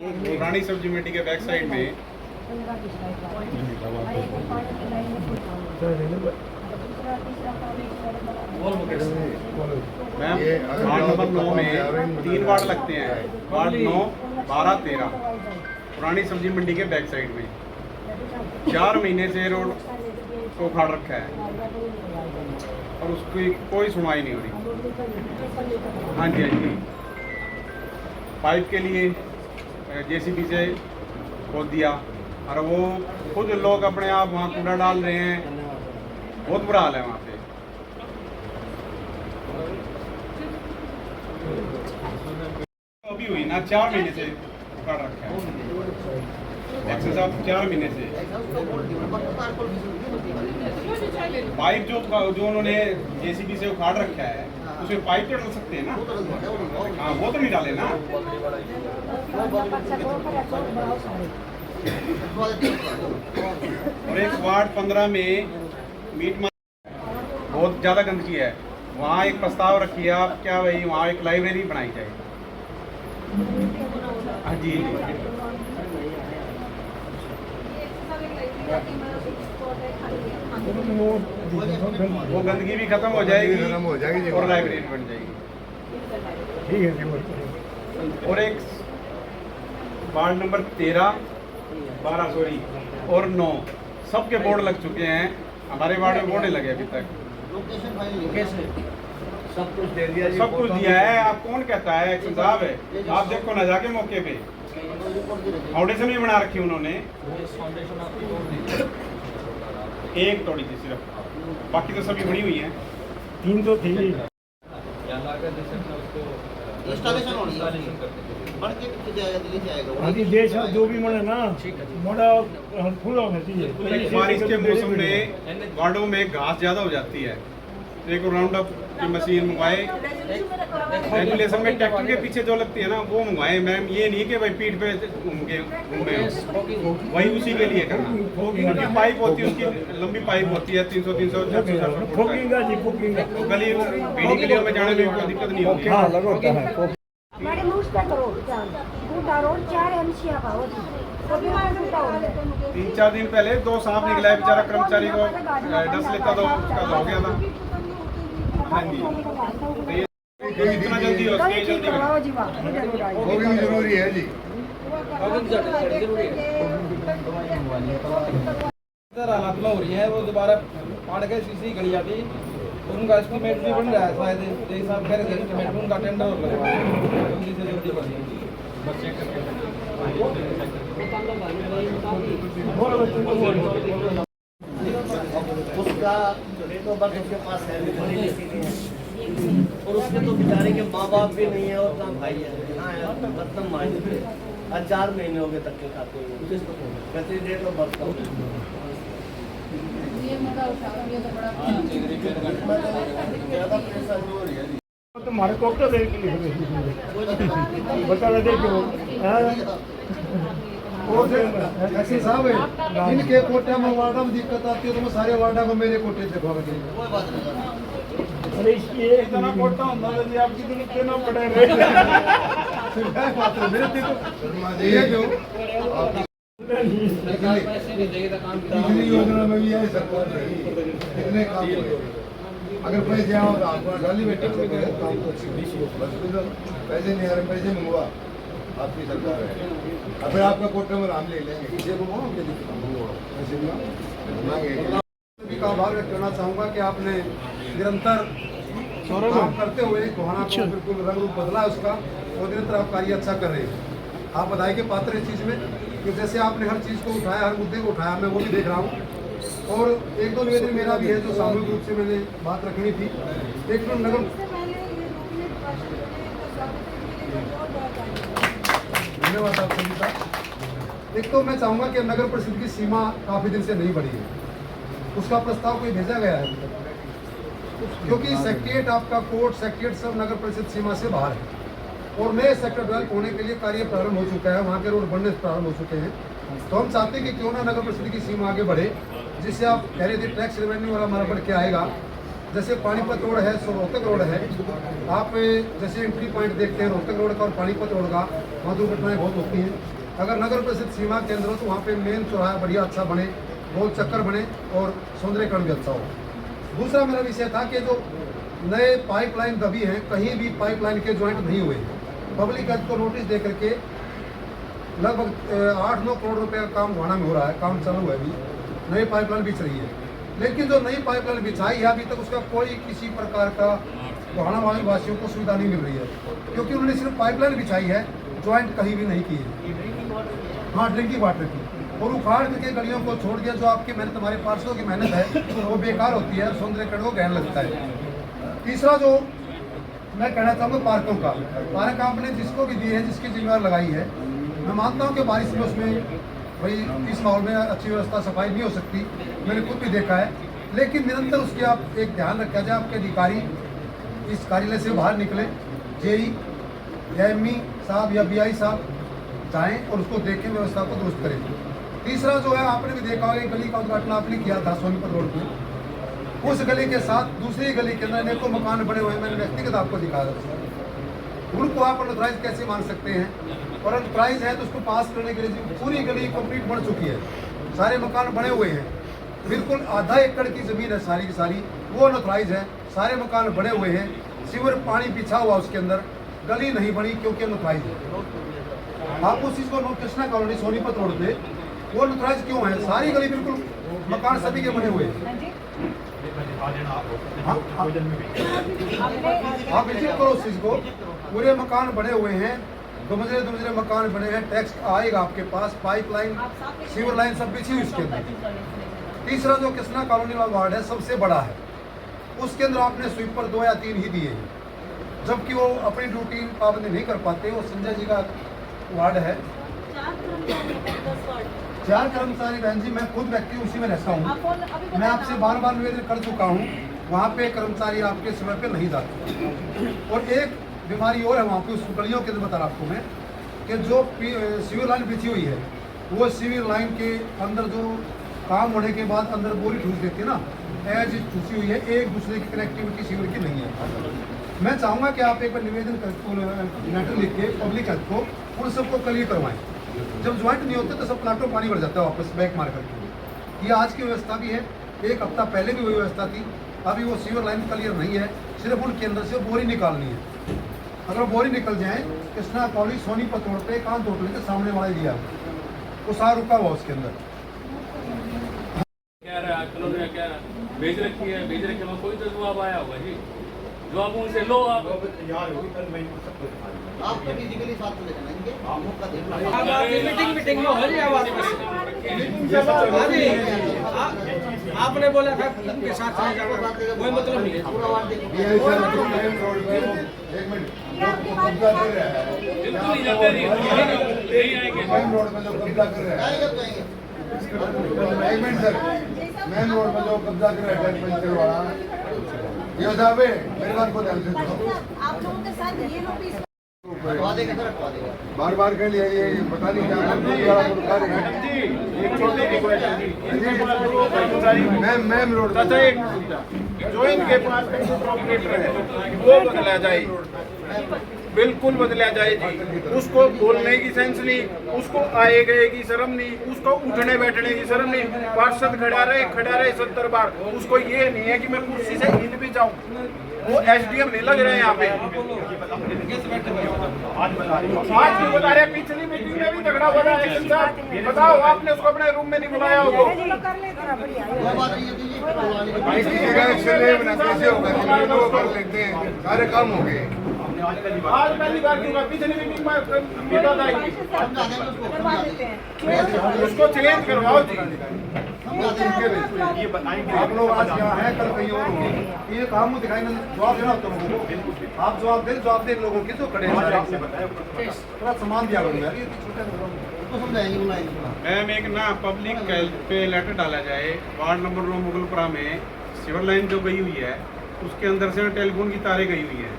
पुरानी सब्जी मंडी के बैक साइड में मैम वार्ड नंबर 9 में 3 वार्ड लगते हैं, वार्ड 9, 12, 13 पुरानी सब्जी मंडी के बैक साइड में 4 महीने से रोड को उखाड़ रखा है और उसकी कोई सुनवाई नहीं हो रही। हाँ जी, हाँ जी, पाइप के लिए जेसीबी से खोद दिया और वो खुद लोग अपने आप वहाँ कूड़ा डाल रहे हैं, बहुत बुरा हाल है वहाँ पे। अभी हुई ना 4 महीने से उखाड़ रखा है, एक्सेस ऑफ 4 महीने से। पाइप जो उन्होंने जेसीबी से उखाड़ रखा है उसमें पाइप तो डाल सकते हैं ना। हाँ, वो तो नहीं डाले ना। और एक वार्ड 15 में मीट बहुत ज़्यादा गंदगी है, वहाँ एक प्रस्ताव रखिए आप, क्या भाई वहाँ एक लाइब्रेरी बनाई जाए। हाँ जी, वो गंदगी भी खत्म हो जाएगी और लाइब्रेरी बन जाएगी। और एक वार्ड नंबर 13, 12 सॉरी और 9 सबके बोर्ड लग चुके हैं, हमारे वार्ड में बोर्ड नहीं लगे अभी तक। सब कुछ दे दिया, सब कुछ दिया है। आप कौन कहता है, एक्शन साहब है, आप देखो ना जाके मौके पे। फाउंडेशन भी बना रखी उन्होंने, एक तोड़ी थी सिर्फ, बाकी तो सभी बनी हुई हैं। 3 तो थी। देश जो भी मने ना मोड़ा फुल होना चाहिए। बारिश के मौसम में वार्डों में घास ज़्यादा हो जाती है, एक राउंड अप की मशीन मंगवाए, रेगुलेशन में ट्रैक्टर के पीछे जो लगती है ना वो मंगवाए मैम। ये नहीं कि भाई पीठ पे घूमे वही उसी के लिए करना। उनकी पाइप होती है, उसकी लंबी पाइप होती है 300 गली बीड़ी गलियों में जाने में कोई दिक्कत नहीं होगी। मैडम उस पे करो टूटा रोड 4 एमसीआ का हो 3-4 दिन पहले 2 सांप निकला है, बेचारा कर्मचारी को डस लेता तो उसका हो गया था। हाँ जी, इतना जल्दी हो सके जल्दी वो भी जरूरी है जी। हालात में हो रही है, वो दोबारा पाड़ के सीसी गली जाती, उनका एस्टीमेट भी बन रहा है शायद, जैसे साहब कह रहे थे एस्टीमेट उनका टेंडर और लगवा जल्दी से जल्दी बन उसका डेट ऑफ बर्थ उसके पास है और उसके तो बेचारे के माँ बाप भी नहीं है और कहाँ भाई है। हाँ यार, मतलब माई 4 महीने हो गए तक के खाते हुए, कैसे डेट ऑफ बर्थ का तुम्हारे कोटा दे के लिए बता रहे थे क्यों ऐसे साहब है, इनके कोटे में वार्डा में दिक्कत आती है तो मैं सारे वार्डा को मेरे कोटे से भाग गए। अरे ये इतना कोटा होता है कि आपकी तो कितना पड़े मेरे देखो ये जो बिजली योजना में भी है सरकार ने कितने काम हुए। अगर पैसे आओ तो आपको डाली बेटा काम तो अच्छी पैसे नहीं आ रहे, पैसे मंगवा आपकी सरकार है। अगर आपका कोटे में हम ले लेंगे किसी को पैसे भी का आभार व्यक्त करना चाहूँगा कि आपने निरंतर काम करते हुए कोहाना को बिल्कुल रंग रूप बदला है उसका, और निरंतर आप कार्य अच्छा कर रहे हैं। आप बधाई के पात्र इस चीज़ में कि जैसे आपने हर चीज़ को उठाया, हर मुद्दे को उठाया, मैं वो भी देख रहा हूँ। और 1-2 निवेदन मेरा भी है जो सामूहिक रूप से मैंने बात रखनी थी। एक तो नगर धन्यवाद आप सभी का। एक तो मैं चाहूँगा कि नगर परिषद की सीमा काफ़ी दिन से नहीं बढ़ी है, उसका प्रस्ताव कोई भेजा गया है क्योंकि सेक्रेटरीट आपका कोर्ट सेक्रेटरीट सब नगर परिषद सीमा से बाहर है और नए सेक्टर डेवलप होने के लिए कार्य प्रारंभ हो चुका है, वहाँ के रोड बनने प्रारंभ हो चुके हैं। तो हम चाहते हैं कि क्यों ना नगर परिषद की सीमा आगे बढ़े, जिससे आप कह रहे थे टैक्स रेवेन्यू वाला हमारा बढ़ के आएगा, जैसे पानीपत रोड है, सो रोहतक रोड है। आप जैसे एंट्री पॉइंट देखते हैं रोहतक रोड का और पानीपत रोड का, वहाँ दुर्घटनाएं बहुत होती हैं। अगर नगर परिषद सीमा के अंदर हो तो वहाँ पे मेन चौराहा बढ़िया अच्छा बने, गोल चक्कर बने और सौंदर्यकरण भी अच्छा हो। दूसरा मेरा विषय था कि जो नए पाइपलाइन दबी हैं, कहीं भी पाइपलाइन के ज्वाइंट नहीं हुए। पब्लिक हेल्थ को नोटिस दे करके लगभग 8-9 करोड़ रुपए का काम गोहाना में हो रहा है, काम चालू है, अभी नई पाइपलाइन बिछ रही है। लेकिन जो नई पाइपलाइन बिछाई है अभी तक उसका कोई किसी प्रकार का गोहाना वासियों को सुविधा नहीं मिल रही है, क्योंकि उन्होंने सिर्फ पाइपलाइन बिछाई है, ज्वाइंट कहीं भी नहीं की है। हाँ, ड्रिंकिंग वाटर की, और उखाड़ करके गलियों को छोड़ दिया। जो आपकी मेहनत, हमारे पार्षदों की मेहनत है, वो बेकार होती है, सौंदर्यकरण को गहन लगता है। तीसरा जो मैं कहना चाहूँगा पार्कों का, पार्क आपने जिसको भी दी है, जिसकी जिम्मेदार लगाई है, मैं मानता हूँ कि बारिश में उसमें भाई इस माहौल में अच्छी व्यवस्था सफाई नहीं हो सकती, मैंने खुद भी देखा है। लेकिन निरंतर उसके आप एक ध्यान रखा जाए, आपके अधिकारी इस कार्यालय से बाहर निकले, जेई या एमई साहब या बीआई साहब जाएँ और उसको देखें, व्यवस्था को दुरुस्त करें। तीसरा जो है, आपने भी देखा होगा, गली का उद्घाटन आपने किया था सोनीपत रोड पर। उस गली के साथ दूसरी गली के अंदर अनेकों मकान बने हुए हैं, मैंने व्यक्तिगत आपको दिखाया। उनको आप अनऑथराइज कैसे मान सकते हैं? और अनऑथराइज है तो उसको पास करने के लिए पूरी गली कंप्लीट बन चुकी है, सारे मकान बने हुए हैं, बिल्कुल आधा एकड़ की जमीन है सारी की सारी, वो अनऑथराइज है, सारे मकान बने हुए हैं, सीवर पानी बिछा हुआ उसके अंदर, गली नहीं बनी क्योंकि अनऑथराइज है। आप उस चीज़ को note, Krishna colony Sonipat road पे वो अनऑथराइज क्यों है? सारी गली बिल्कुल मकान सभी के बने हुए हैं। आप विजिट करो उस चीज़ को, पूरे मकान बने हुए हैं, दो मंजिले मकान बने हैं, टैक्स आएगा आपके पास, पाइपलाइन, सीवर लाइन सब बिछी हुई उसके अंदर। तीसरा जो कृष्णा कॉलोनी वाला वार्ड है, सबसे बड़ा है, उसके अंदर आपने स्वीपर 2 या 3 ही दिए हैं, जबकि वो अपनी ड्यूटी पाबंदी नहीं कर पाते। वो संजय जी का वार्ड है, 4 कर्मचारी। बहन जी, मैं खुद व्यक्ति उसी में रहता हूँ, मैं आपसे बार बार निवेदन कर चुका हूँ, वहाँ पे कर्मचारी आपके समय पे नहीं जाते। और एक बीमारी और है वहाँ पे, उस गलियों के अंदर बता रहा आपको मैं, कि जो सिविल लाइन बिछी हुई है, वो सिविल लाइन के अंदर जो काम होने के बाद अंदर बोरी ठूस देती है ना, एज ठूसी हुई है, एक दूसरे की कनेक्टिविटी सिविल की नहीं है। मैं चाहूँगा कि आप एक बार निवेदन लेटर लिख के पब्लिक हेल्थ को उन सबको क्लियर करवाएं। जब ज्वाइंट नहीं होते तो सब प्लाटों पानी भर जाता है वापस बैक मार करके। ये आज की व्यवस्था भी है, 1 हफ्ता पहले भी वही व्यवस्था थी। अभी वो सीवर लाइन क्लियर नहीं है, सिर्फ उनके अंदर से बोरी निकालनी है। अगर बोरी निकल जाए, कृष्णा कॉलोनी सोनीपत रोड पे कांत होटल के सामने वाला एरिया, वो सारा रुका हुआ उसके अंदर। क्या भेज रखी है, भेज रखे में कोई तो जवाब आया होगा जी, जवाब उनसे लो आप तो फिजिकली साथ में लेना इनके, आप मौका देना। मीटिंग में हो जाए बात। आपने बोला था उनके साथ में जाना, कोई मतलब नहीं है। पूरा वार्ड देखो, एक मिनट, जो कब्जा कर रहा है, बिल्कुल नहीं जाते, नहीं आएंगे। मेन रोड में जो कब्जा कर रहा है, एक मिनट सर, मेन रोड में जो कब्जा कर रहा है टैक्स पंचर वाला, ये साहब मेरी बात को ध्यान से सुनो। आप लोगों के साथ ये लोग भी हटवा देगा सर, हटवा देगा। बार बार कह लिया, ये पता नहीं क्या मैम रोड तथा एक जो इनके पास ऑपरेटर है वो बदला जाए, बिल्कुल बदला जाए जी। उसको बोलने की सेंस नहीं, उसको आए गए की शर्म नहीं, उसको उठने बैठने की शर्म नहीं। पार्षद खड़ा रहे 70 बार, उसको ये नहीं है कि मैं कुर्सी से हिल भी जाऊं। वो एसडीएम नहीं लग रहे हैं यहाँ पे। आज भी बता रहे, पिछली मीटिंग में भी झगड़ा हो रहा है साहब, बताओ आपने उसको अपने रूम में नहीं बुलाया हो तो कर ले जरा बढ़िया। कैसे होगा, कर लेते हैं, सारे काम हो गए। आज पहली बार क्यों, पिछली मीटिंग में मिला था, करवा देते हैं। उसको चेंज करवाओ जी। आप लोग आज यहाँ हैं, कल कहीं और होंगे, ये काम दिखाई नहीं, जवाब देना होता लोगों को। आप जवाब दें लोगों की जो खड़े हैं, थोड़ा सामान दिया करूँगा, तो समझाएंगे, बुलाएंगे। मैम एक ना पब्लिक हेल्थ पे लेटर डाला जाए, वार्ड नंबर 9 मुगलपुरा में सिवर लाइन जो गई हुई है उसके अंदर से टेलीफोन की तारें गई हुई है।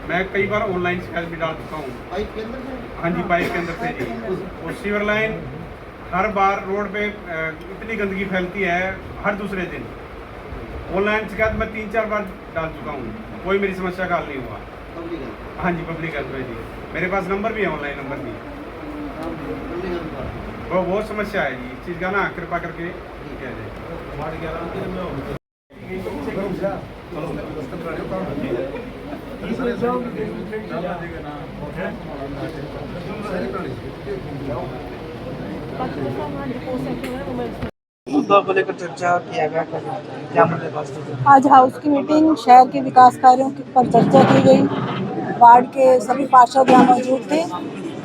मैं कई बार ऑनलाइन शिकायत भी डाल चुका हूँ। पाइप के अंदर से? हाँ जी, पाइप के अंदर से जी। और सीवर लाइन हर बार रोड पे इतनी गंदगी फैलती है हर दूसरे दिन, ऑनलाइन शिकायत मैं 3-4 बार डाल चुका हूँ, कोई मेरी समस्या का हल नहीं हुआ। हाँ जी, पब्लिक हेल्थ में जी, मेरे पास नंबर भी है, ऑनलाइन नंबर भी। वो बहुत समस्या है जी, इस चीज़ का ना कृपा करके कह दें। मुद्दों को लेकर चर्चा किया गया, क्या मुद्दे पास थे? आज हाउस की मीटिंग, शहर के विकास कार्यों पर चर्चा की गई। वार्ड के सभी पार्षद यहाँ मौजूद थे,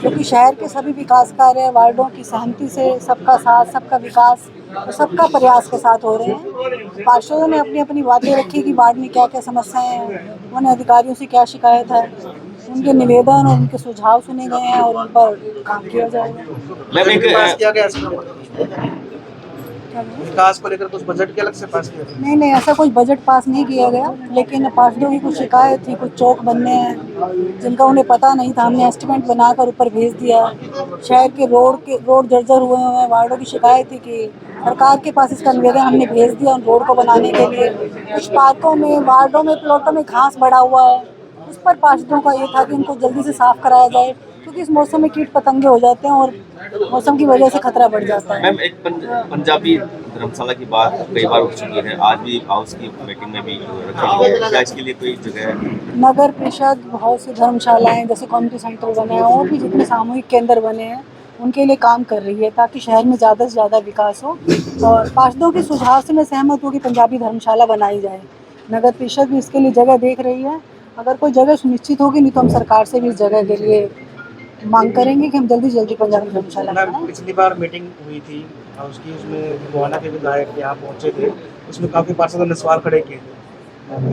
क्योंकि शहर के सभी विकास कार्य वार्डों की सहमति से सबका साथ, सबका विकास और सबका प्रयास के साथ हो रहे हैं। पार्षदों ने अपनी अपनी बातें रखी कि वार्ड में क्या क्या समस्याएं हैं, उन्हें अधिकारियों से क्या शिकायत है, उनके निवेदन और उनके सुझाव सुने गए हैं और उन पर काम किया जाएगा। पास किया गया विकास को लेकर कुछ बजट के अलग से पास किया गया? नहीं, ऐसा कुछ बजट पास नहीं किया गया, लेकिन पार्षदों की कुछ शिकायत थी, कुछ चौक बनने हैं जिनका उन्हें पता नहीं था, हमने एस्टिमेट बनाकर ऊपर भेज दिया। शहर के रोड जर्जर हुए हैं, वार्डों की शिकायत थी कि सरकार के पास इसका निवेदन हमने भेज दिया उन रोड को बनाने के लिए। कुछ पार्कों में, वार्डों में, प्लॉटों में घास बढ़ा हुआ है, उस पर पार्षदों का ये था कि उनको जल्दी से साफ कराया जाए, क्योंकि इस मौसम में कीट पतंगे हो जाते हैं और मौसम की वजह से खतरा बढ़ जाता है। मैम, एक पंजाबी धर्मशाला की बात कई बार उठ चुकी है, आज भी हाउस की मीटिंग में भी रखी गई है, क्या इसके लिए कोई जगह है? नगर परिषद, बहुत सी धर्मशालाएं जैसे कम्युनिटी सेंटर बने हैं और भी जितने सामूहिक केंद्र बने हैं उनके लिए काम कर रही है, ताकि शहर में ज़्यादा से ज़्यादा विकास हो। और पार्षदों के सुझाव से मैं सहमत हूँ कि पंजाबी धर्मशाला बनाई जाए। नगर परिषद भी इसके लिए जगह देख रही है। अगर कोई जगह सुनिश्चित होगी, नहीं तो हम सरकार से भी इस जगह के लिए मांग करेंगे कि हम जल्दी जल्दी पंजाबी धर्मशाला बनाएं। पिछली बार मीटिंग हुई थी हाउस की, उसमें गोहाना के विधायक यहाँ पहुँचे थे, उसमें काफ़ी पार्षदों ने सवाल खड़े किए थे।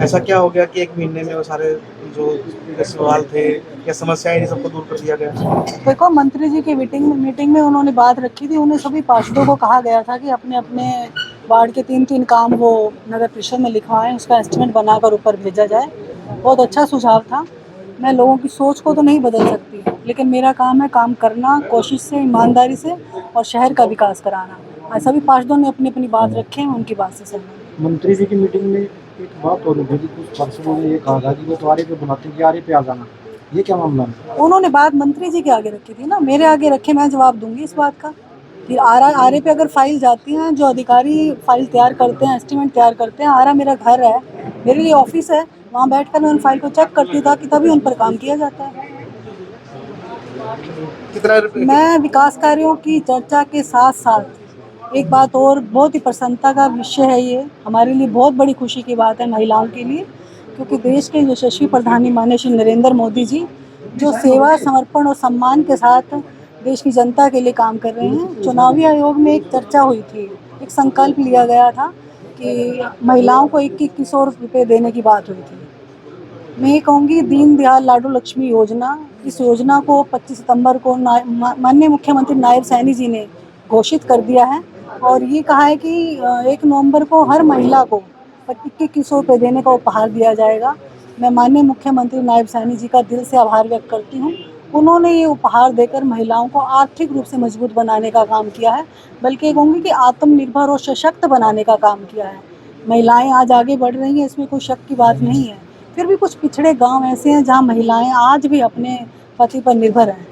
ऐसा क्या हो गया कि 1 महीने में वो सारे जो सवाल थे या समस्याएं थी सबको दूर कर दिया गया? देखो, मंत्री जी की मीटिंग में उन्होंने बात रखी थी, उन्हें सभी पार्षदों को कहा गया था कि अपने अपने वार्ड के 3-3 काम वो नगर परिषद में लिखवाएं, उसका एस्टिमेट बनाकर ऊपर भेजा जाए। बहुत अच्छा सुझाव था। मैं लोगों की सोच को तो नहीं बदल सकती, लेकिन मेरा काम है काम करना, कोशिश से, ईमानदारी से और शहर का विकास कराना। आज सभी पार्षदों ने अपनी अपनी बात रखी है, उनकी बात से सहमत। मंत्री जी की मीटिंग में एक बात हो रही थी, कुछ पार्षदों ने ये कहा था कि वो तो आरे पे बनाते हैं कि आरे पे आ जाना, ये क्या मामला है? उन्होंने बात मंत्री जी के आगे रखी थी ना, मेरे आगे रखे, मैं जवाब दूंगी इस बात का। फिर आरे पे अगर फाइल जाती हैं, जो अधिकारी फाइल तैयार करते हैं, एस्टिमेट तैयार करते हैं, आरा मेरा घर है, मेरे लिए ऑफिस है, वहाँ बैठकर मैं उन फाइल को चेक करती था कि तभी उन पर काम किया जाता है। मैं विकास कार्यों की चर्चा के साथ साथ एक बात और, बहुत ही प्रसन्नता का विषय है ये, हमारे लिए बहुत बड़ी खुशी की बात है महिलाओं के लिए, क्योंकि देश के यशस्वी प्रधानमंत्री माननीय श्री नरेंद्र मोदी जी जो सेवा, समर्पण और सम्मान के साथ देश की जनता के लिए काम कर रहे हैं। चुनावी आयोग में एक चर्चा हुई थी, एक संकल्प लिया गया था कि महिलाओं को 2100 रुपये देने की बात हुई थी। मैं ये कहूँगी, दीनदयाल लाडू लक्ष्मी योजना, इस योजना को 25 सितंबर को माननीय मुख्यमंत्री नायब सैनी जी ने घोषित कर दिया है और ये कहा है कि 1 नवंबर को हर महिला को 2100 रुपये देने का उपहार दिया जाएगा। मैं माननीय मुख्यमंत्री नायब सैनी जी का दिल से आभार व्यक्त करती हूँ। उन्होंने ये उपहार देकर महिलाओं को आर्थिक रूप से मजबूत बनाने का काम किया है, बल्कि कहूँगी कि आत्मनिर्भर और सशक्त बनाने का काम किया है। महिलाएं आज आगे बढ़ रही हैं, इसमें कोई शक की बात नहीं है। फिर भी कुछ पिछड़े गांव ऐसे हैं जहां महिलाएं आज भी अपने पति पर निर्भर हैं,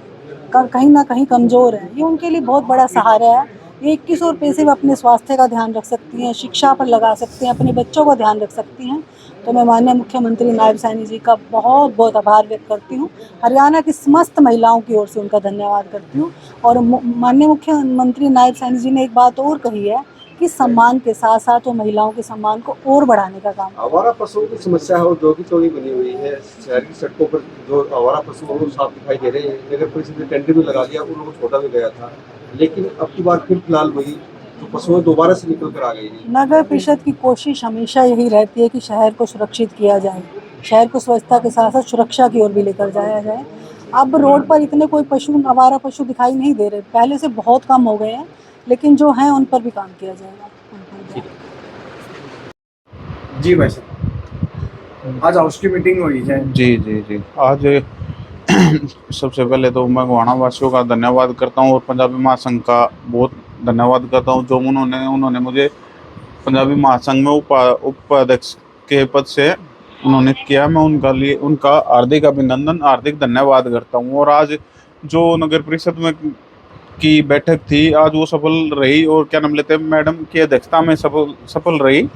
कहीं ना कहीं कमज़ोर हैं। ये उनके लिए बहुत बड़ा सहारा है। ये 2100 रुपये से भी अपने स्वास्थ्य का ध्यान रख सकती हैं, शिक्षा पर लगा सकती हैं, अपने बच्चों का ध्यान रख सकती हैं। तो मैं माननीय मुख्यमंत्री नायब सैनी जी का बहुत बहुत आभार व्यक्त करती हूँ। हरियाणा की समस्त महिलाओं की ओर से उनका धन्यवाद करती हूँ। और माननीय मुख्यमंत्री नायब सैनी जी ने एक बात और कही है कि सम्मान के साथ साथ वो महिलाओं के सम्मान को और बढ़ाने का काम। आवारा पशुओं की समस्या है और दो की चौड़ी बनी हुई है। शहर की सड़कों पर जो आवारा पशु वो साफ दिखाई दे रहे हैं। नगर परिषद ने टेंडर भी लगा दिया, उन लोगों को छोड़ा भी गया था, लेकिन अब की बार फिर फिलहाल वही तो पशुएं दोबारा से निकल कर आ गई है। नगर परिषद की कोशिश हमेशा यही रहती है कि शहर को सुरक्षित किया जाए, शहर को स्वच्छता के साथ साथ सुरक्षा की ओर भी लेकर जाया जाए। अब रोड पर इतने कोई पशु, आवारा पशु दिखाई नहीं दे रहे, पहले से बहुत कम हो गए हैं, लेकिन जो हैं उन पर भी काम किया जाएगा। जी भाई साहब, आज हाउस की मीटिंग हुई है। जी आज सबसे पहले तो मैं गोहाना वासियों का धन्यवाद करता हूं और पंजाबी महासंघ का बहुत धन्यवाद करता हूं, जो उन्होंने मुझे पंजाबी महासंघ में उपाध्यक्ष के पद से उन्होंने किया। मैं उनका हार्दिक अभिनंदन, हार्दिक धन्यवाद करता हूँ। और आज जो नगर परिषद में की बैठक थी, आज वो सफल रही और क्या नाम लेते हैं, मैडम की अध्यक्षता में सफल रही।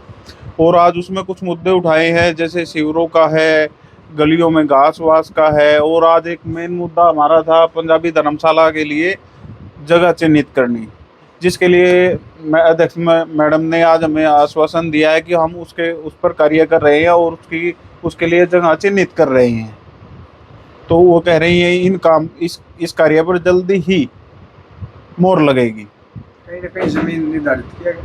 और आज उसमें कुछ मुद्दे उठाए हैं, जैसे शिविरों का है, गलियों में घास वास का है। और आज एक मेन मुद्दा हमारा था पंजाबी धर्मशाला के लिए जगह चिन्हित करनी, जिसके लिए अध्यक्ष मैडम ने आज हमें आश्वासन दिया है कि हम उस पर कार्य कर रहे हैं और उसके लिए जगह चिन्हित कर रहे हैं। तो वो कह रही हैं इस कार्य पर जल्दी ही मोहर लगेगी। कहीं ना कहीं जमीन निर्धारित किया गया?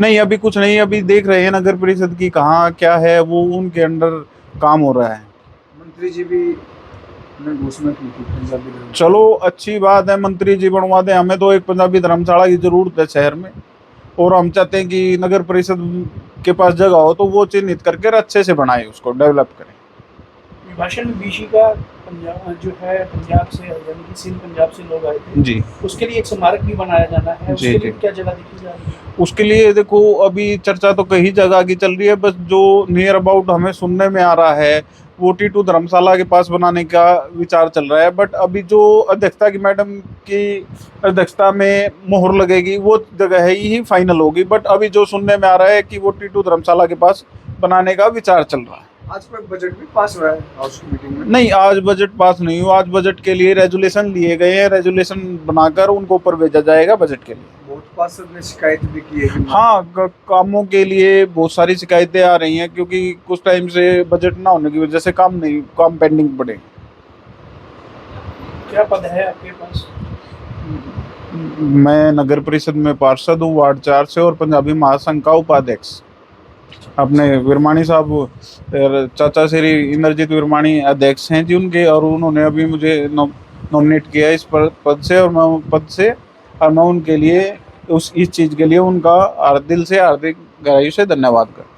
नहीं, अभी कुछ नहीं, अभी देख रहे हैं नगर परिषद की कहाँ क्या है, वो उनके अंडर काम हो रहा है। मंत्री जी भी घोषणा की थी पंजाबी धर्मशाला। चलो अच्छी बात है, मंत्री जी बनवा दें। हमें तो एक पंजाबी धर्मशाला की जरूरत है शहर में, और हम चाहते हैं कि नगर परिषद के पास जगह हो तो वो चिन्हित करके अच्छे से बनाए, उसको डेवलप करें। भाषण में बीसी का जो है पंजाब से, यानी कि सिंध पंजाब से लोग आए थे जी, उसके लिए एक स्मारक भी बनाया जाना है। उसके लिए क्या जगह देखी जा रही है? उसके लिए देखो अभी चर्चा तो कई जगह की चल रही है, बस जो नियर अबाउट हमें सुनने में आ रहा है वो T2 धर्मशाला के पास बनाने का विचार चल रहा है। बट अभी जो अध्यक्षता की मैडम की अध्यक्षता में मोहर लगेगी वो जगह ही फाइनल होगी। बट अभी जो सुनने में आ रहा है कि वो T2 धर्मशाला के पास बनाने का विचार चल रहा है। आज कोई बजट भी पास हुआ है हाउस की मीटिंग में? नहीं, आज बजट पास नहीं हुआ। आज बजट के लिए रेजुलेशन लिए गए हैं, रेजुलेशन बनाकर उनको ऊपर भेजा जाएगा बजट के लिए। बहुत पार्षद ने शिकायत भी की है कि हाँ, कामों के लिए बहुत सारी शिकायतें आ रही हैं, क्योंकि कुछ टाइम से बजट ना होने की वजह से काम पेंडिंग पड़े। क्या पद है आपके पास? मैं नगर परिषद में पार्षद हूँ वार्ड 4 से, और पंजाबी महासंघ का उपाध्यक्ष। अपने विरमाणी साहब, चाचा श्री इंद्रजीत विरमाणी अध्यक्ष हैं जी उनके, और उन्होंने अभी मुझे नॉमिनेट किया इस पद से, और मैं उनके लिए इस चीज़ के लिए उनका दिल से हार्दिक गहराई से धन्यवाद करता हूँ।